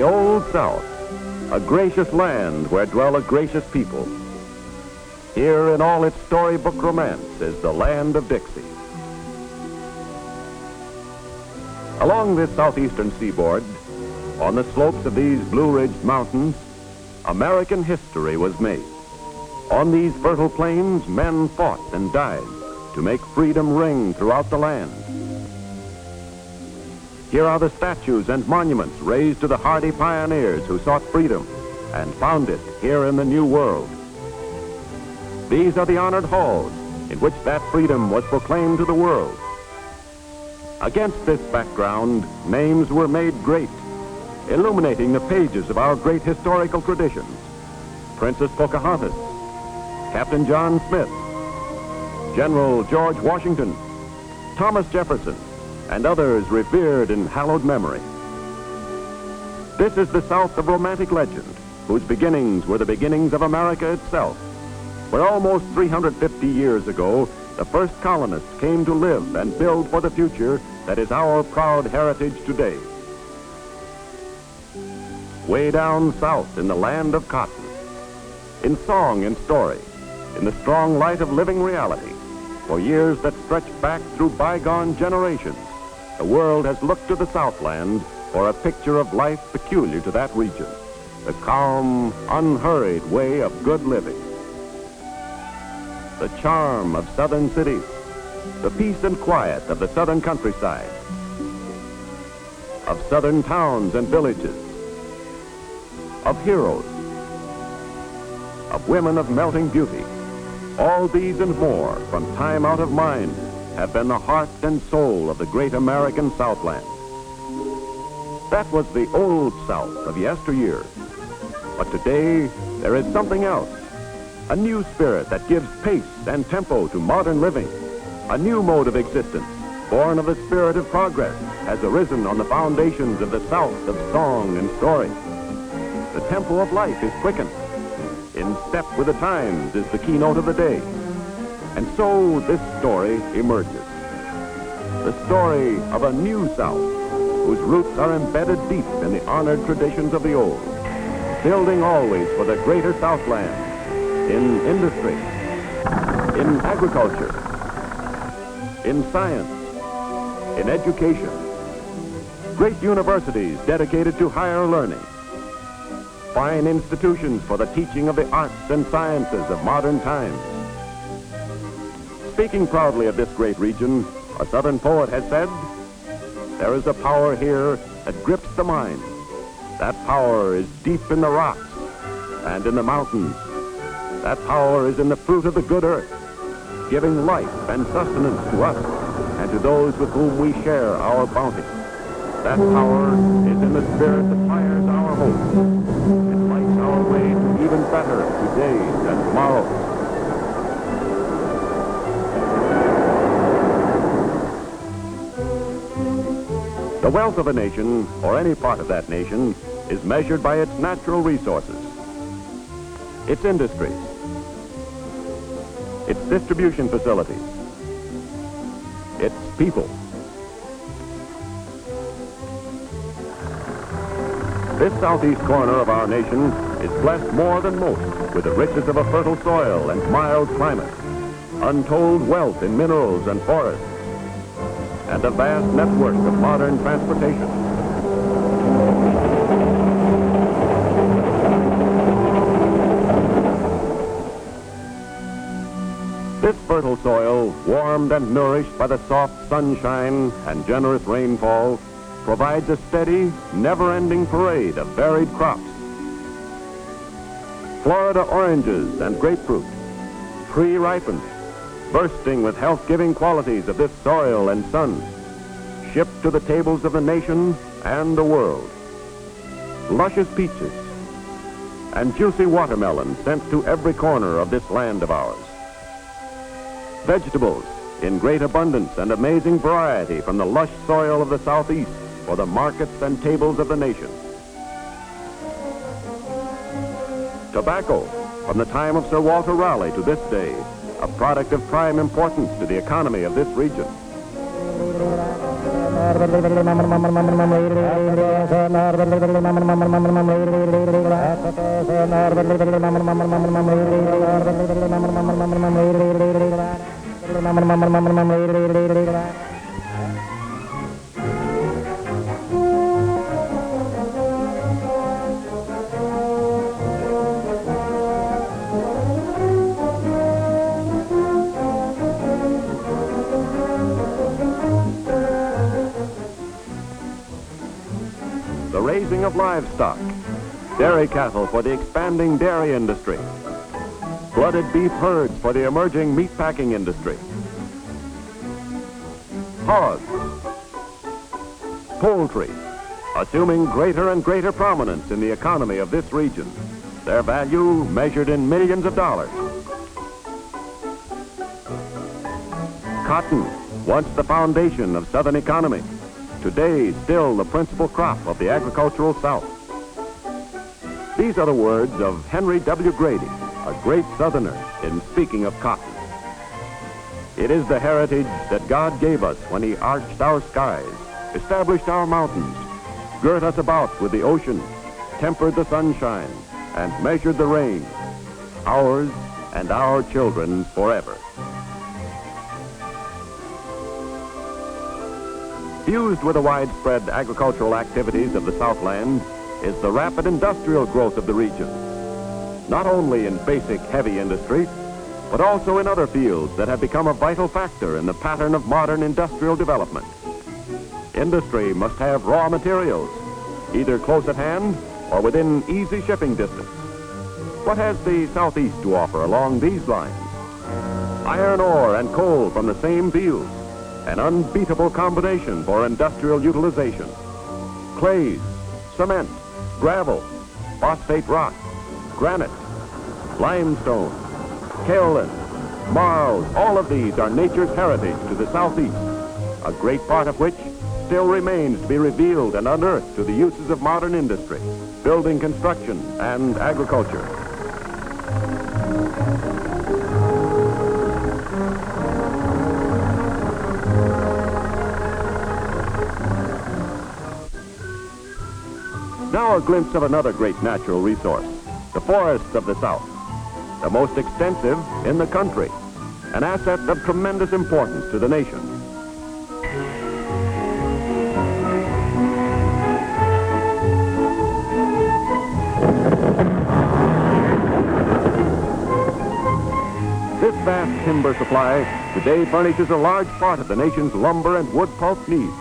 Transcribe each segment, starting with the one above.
Old South, a gracious land where dwell a gracious people. Here in all its storybook romance is the land of Dixie. Along this southeastern seaboard, on the slopes of these blue-ridged mountains, American history was made. On these fertile plains, men fought and died to make freedom ring throughout the land. Here are the statues and monuments raised to the hardy pioneers who sought freedom and found it here in the New World. These are the honored halls in which that freedom was proclaimed to the world. Against this background, names were made great, illuminating the pages of our great historical traditions. Princess Pocahontas, Captain John Smith, General George Washington, Thomas Jefferson, and others revered in hallowed memory. This is the South of romantic legend, whose beginnings were the beginnings of America itself, where almost 350 years ago, the first colonists came to live and build for the future that is our proud heritage today. Way down south in the land of cotton, in song and story, in the strong light of living reality, for years that stretch back through bygone generations, the world has looked to the Southland for a picture of life peculiar to that region, the calm, unhurried way of good living. The charm of southern cities, the peace and quiet of the southern countryside, of southern towns and villages, of heroes, of women of melting beauty. All these and more, from time out of mind, have been the heart and soul of the great American Southland. That was the Old South of yesteryear. But today, there is something else. A new spirit that gives pace and tempo to modern living. A new mode of existence, born of the spirit of progress, has arisen on the foundations of the South of song and story. The tempo of life is quickened. In step with the times is the keynote of the day. And so this story emerges. The story of a new South, whose roots are embedded deep in the honored traditions of the old, building always for the greater Southland, in industry, in agriculture, in science, in education, great universities dedicated to higher learning, fine institutions for the teaching of the arts and sciences of modern times. Speaking proudly of this great region, a Southern poet has said, "There is a power here that grips the mind. That power is deep in the rocks and in the mountains. That power is in the fruit of the good earth, giving life and sustenance to us and to those with whom we share our bounty. That power is in the spirit that fires our hopes and lights our way to even better todays and tomorrows." The wealth of a nation, or any part of that nation, is measured by its natural resources, its industries, its distribution facilities, its people. This southeast corner of our nation is blessed more than most with the riches of a fertile soil and mild climate, untold wealth in minerals and forests, and a vast network of modern transportation. This fertile soil, warmed and nourished by the soft sunshine and generous rainfall, provides a steady, never-ending parade of varied crops. Florida oranges and grapefruit, pre-ripened, bursting with health-giving qualities of this soil and sun, shipped to the tables of the nation and the world. Luscious peaches and juicy watermelons sent to every corner of this land of ours. Vegetables in great abundance and amazing variety from the lush soil of the Southeast for the markets and tables of the nation. Tobacco from the time of Sir Walter Raleigh to this day, a product of prime importance to the economy of this region. The raising of livestock, dairy cattle for the expanding dairy industry, blooded beef herds for the emerging meatpacking industry, hogs, poultry, assuming greater and greater prominence in the economy of this region, their value measured in millions of dollars. Cotton, once the foundation of Southern economy, today still the principal crop of the agricultural South. These are the words of Henry W. Grady, a great Southerner, in speaking of cotton. It is the heritage that God gave us when he arched our skies, established our mountains, girt us about with the ocean, tempered the sunshine, and measured the rain, ours and our children's forever. Fused with the widespread agricultural activities of the Southland is the rapid industrial growth of the region, not only in basic heavy industry, but also in other fields that have become a vital factor in the pattern of modern industrial development. Industry must have raw materials, either close at hand or within easy shipping distance. What has the Southeast to offer along these lines? Iron ore and coal from the same fields, an unbeatable combination for industrial utilization. Clays, cement, gravel, phosphate rock, granite, limestone, kaolin, marls, all of these are nature's heritage to the Southeast, a great part of which still remains to be revealed and unearthed to the uses of modern industry, building construction, and agriculture. Now a glimpse of another great natural resource, the forests of the South, the most extensive in the country, an asset of tremendous importance to the nation. This vast timber supply today furnishes a large part of the nation's lumber and wood pulp needs,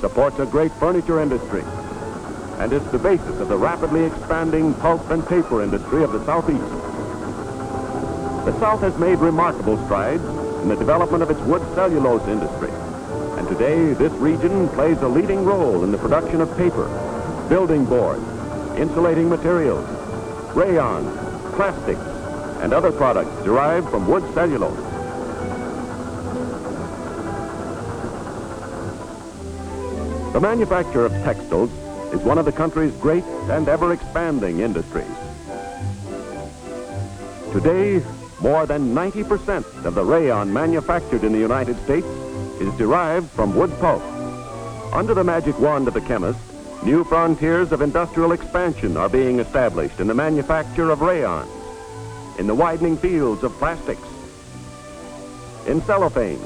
supports a great furniture industry, and is the basis of the rapidly expanding pulp and paper industry of the Southeast. The South has made remarkable strides in the development of its wood cellulose industry, and today this region plays a leading role in the production of paper, building boards, insulating materials, rayon, plastics, and other products derived from wood cellulose. The manufacture of textiles is one of the country's great and ever-expanding industries. Today, more than 90% of the rayon manufactured in the United States is derived from wood pulp. Under the magic wand of the chemist, new frontiers of industrial expansion are being established in the manufacture of rayons, in the widening fields of plastics, in cellophane,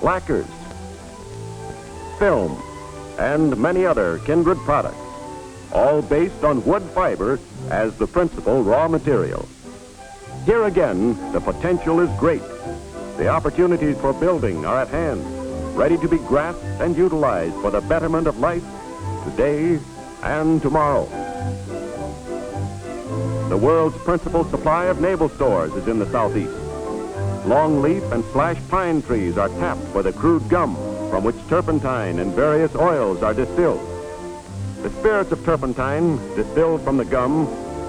lacquers, film, and many other kindred products, all based on wood fiber as the principal raw material. Here again, the potential is great. The opportunities for building are at hand, ready to be grasped and utilized for the betterment of life today and tomorrow. The world's principal supply of naval stores is in the Southeast. Longleaf and slash pine trees are tapped for the crude gum from which turpentine and various oils are distilled. The spirits of turpentine distilled from the gum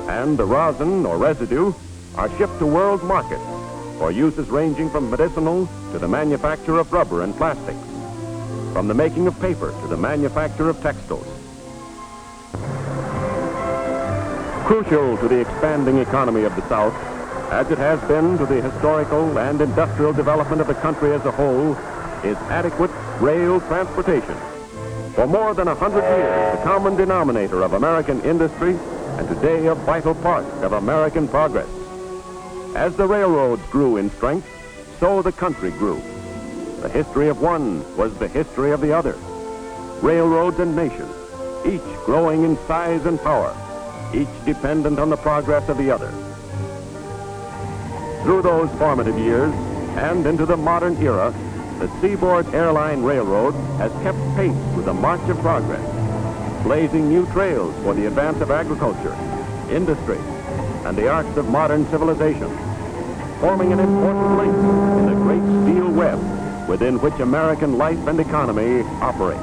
and the rosin or residue are shipped to world markets for uses ranging from medicinal to the manufacture of rubber and plastics, from the making of paper to the manufacture of textiles. Crucial to the expanding economy of the South, as it has been to the historical and industrial development of the country as a whole, is adequate rail transportation. For more than 100 years, the common denominator of American industry, and today a vital part of American progress. As the railroads grew in strength, so the country grew. The history of one was the history of the other. Railroads and nations, each growing in size and power, each dependent on the progress of the other. Through those formative years and into the modern era, the Seaboard Airline Railroad has kept pace with the march of progress, blazing new trails for the advance of agriculture, industry, and the arts of modern civilization, forming an important link in the great steel web within which American life and economy operate.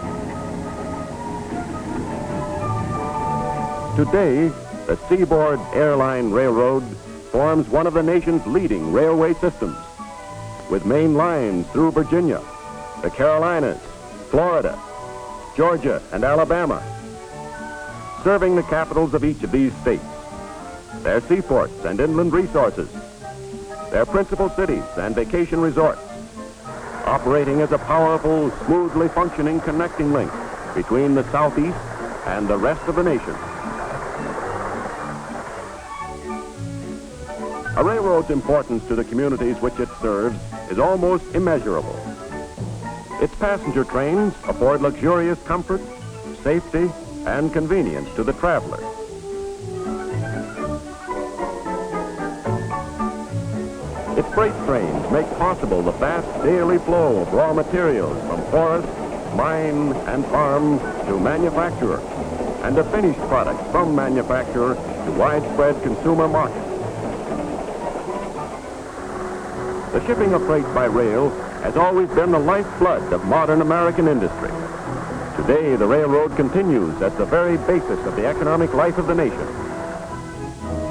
Today, the Seaboard Airline Railroad forms one of the nation's leading railway systems, with main lines through Virginia, the Carolinas, Florida, Georgia, and Alabama, serving the capitals of each of these states, their seaports and inland resources, their principal cities and vacation resorts, operating as a powerful, smoothly functioning connecting link between the Southeast and the rest of the nation. A railroad's importance to the communities which it serves is almost immeasurable. Its passenger trains afford luxurious comfort, safety, and convenience to the traveler. Its freight trains make possible the vast daily flow of raw materials from forest, mine, and farm to manufacturer, and of finished products from manufacturer to widespread consumer markets. The shipping of freight by rail has always been the lifeblood of modern American industry. Today, the railroad continues as the very basis of the economic life of the nation.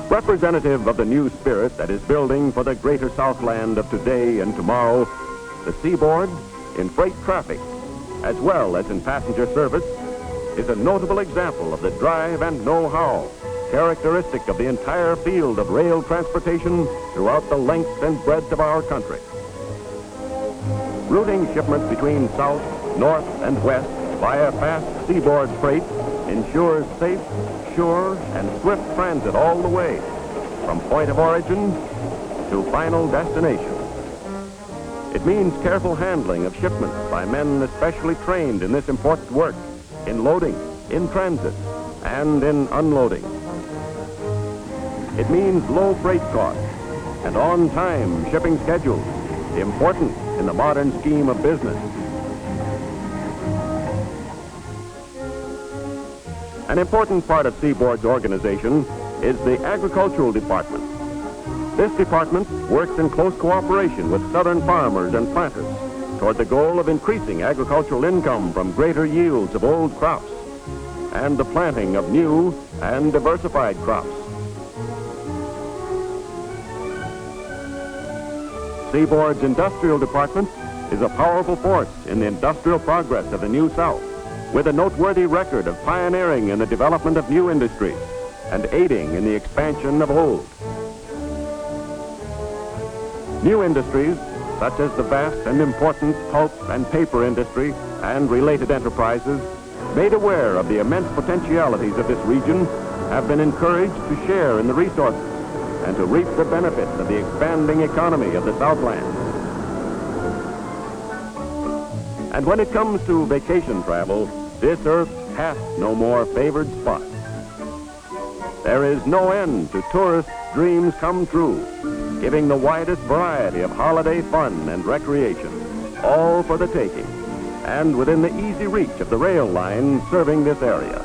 Representative of the new spirit that is building for the greater Southland of today and tomorrow, the Seaboard, in freight traffic, as well as in passenger service, is a notable example of the drive and know-how characteristic of the entire field of rail transportation throughout the length and breadth of our country. Routing shipments between south, north, and west via fast seaboard freight ensures safe, sure, and swift transit all the way, from point of origin to final destination. It means careful handling of shipments by men especially trained in this important work, in loading, in transit, and in unloading. It means low freight costs and on-time shipping schedules, important in the modern scheme of business. An important part of Seaboard's organization is the agricultural department. This department works in close cooperation with southern farmers and planters toward the goal of increasing agricultural income from greater yields of old crops and the planting of new and diversified crops. Seaboard's industrial department is a powerful force in the industrial progress of the New South, with a noteworthy record of pioneering in the development of new industries and aiding in the expansion of old. New industries, such as the vast and important pulp and paper industry and related enterprises, made aware of the immense potentialities of this region, have been encouraged to share in the resources and to reap the benefits of the expanding economy of the Southland. And when it comes to vacation travel, this earth hath no more favored spot. There is no end to tourist dreams come true, giving the widest variety of holiday fun and recreation, all for the taking, and within the easy reach of the rail line serving this area.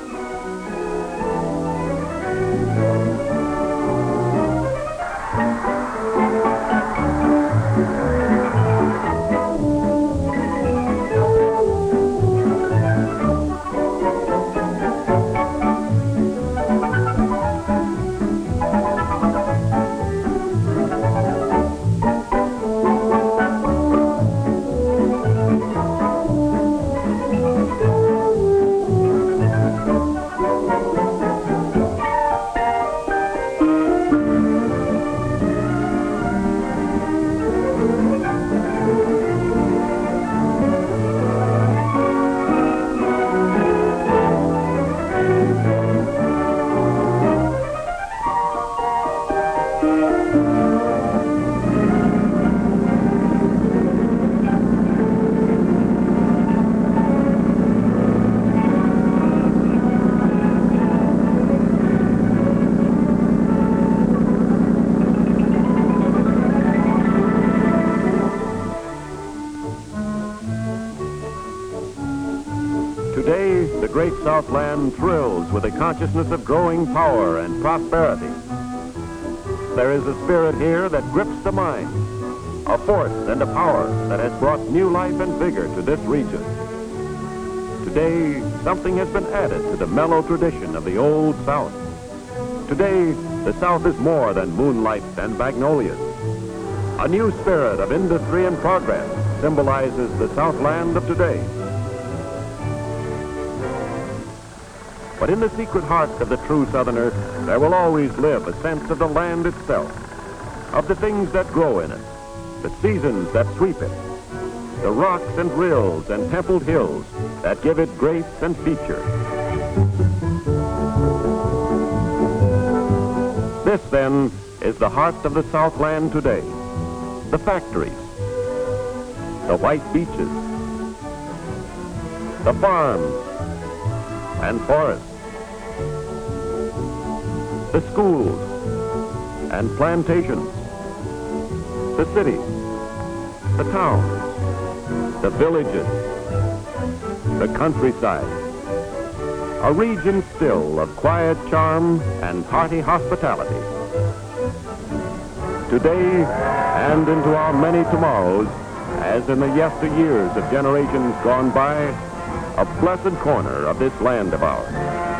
Southland thrills with the consciousness of growing power and prosperity. There is a spirit here that grips the mind, a force and a power that has brought new life and vigor to this region. Today, something has been added to the mellow tradition of the Old South. Today, the South is more than moonlight and magnolias. A new spirit of industry and progress symbolizes the Southland of today. But in the secret heart of the true Southerner, there will always live a sense of the land itself, of the things that grow in it, the seasons that sweep it, the rocks and rills and templed hills that give it grace and feature. This, then, is the heart of the Southland today. The factories, the white beaches, the farms and forests, the schools and plantations, the cities, the towns, the villages, the countryside. A region still of quiet charm and hearty hospitality. Today and into our many tomorrows, as in the yesteryears of generations gone by, a blessed corner of this land of ours.